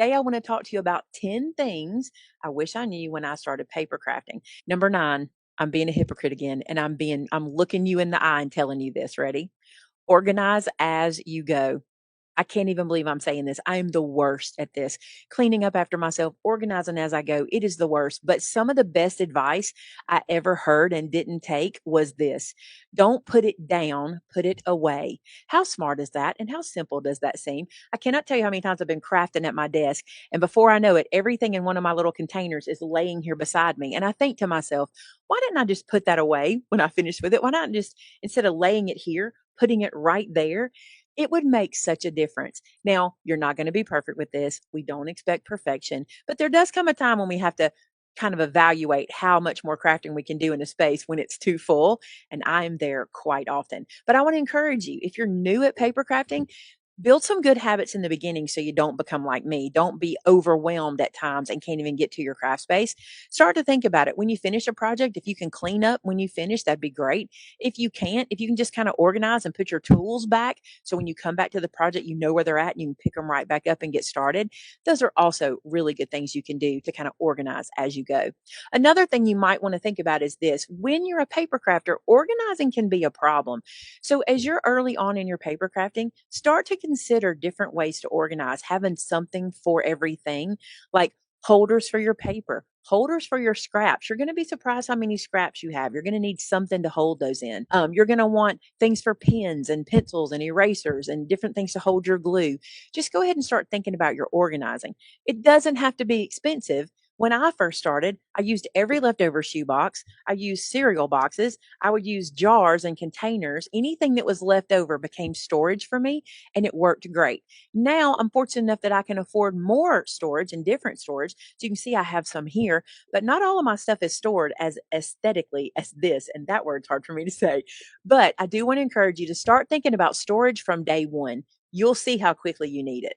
Today, I want to talk to you about 10 things I wish I knew when I started paper crafting. Number nine, I'm being a hypocrite again, and I'm looking you in the eye and telling you this. Ready? Organize as you go. I can't even believe I'm saying this. I am the worst at this. Cleaning up after myself, organizing as I go. It is the worst. But some of the best advice I ever heard and didn't take was this: don't put it down, put it away. How smart is that? And how simple does that seem? I cannot tell you how many times I've been crafting at my desk. And before I know it, everything in one of my little containers is laying here beside me. And I think to myself, why didn't I just put that away when I finished with it? Why not just, instead of laying it here, putting it right there? It would make such a difference. Now, you're not going to be perfect with this. We don't expect perfection, but there does come a time when we have to kind of evaluate how much more crafting we can do in a space when it's too full. And I am there quite often. But I want to encourage you, if you're new at paper crafting, build some good habits in the beginning so you don't become like me. Don't be overwhelmed at times and can't even get to your craft space. Start to think about it. When you finish a project, if you can clean up when you finish, that'd be great. If you can't, if you can just kind of organize and put your tools back so when you come back to the project, you know where they're at and you can pick them right back up and get started. Those are also really good things you can do to kind of organize as you go. Another thing you might want to think about is this: when you're a paper crafter, organizing can be a problem. So, as you're early on in your paper crafting, start to consider different ways to organize, having something for everything, like holders for your paper, holders for your scraps. You're going to be surprised how many scraps you have. You're going to need something to hold those in. You're going to want things for pens and pencils and erasers and different things to hold your glue. Just go ahead and start thinking about your organizing. It doesn't have to be expensive. When I first started, I used every leftover shoebox. I used cereal boxes. I would use jars and containers. Anything that was left over became storage for me, and it worked great. Now I'm fortunate enough that I can afford more storage and different storage. So you can see I have some here, but not all of my stuff is stored as aesthetically as this. And that word's hard for me to say. But I do want to encourage you to start thinking about storage from day one. You'll see how quickly you need it.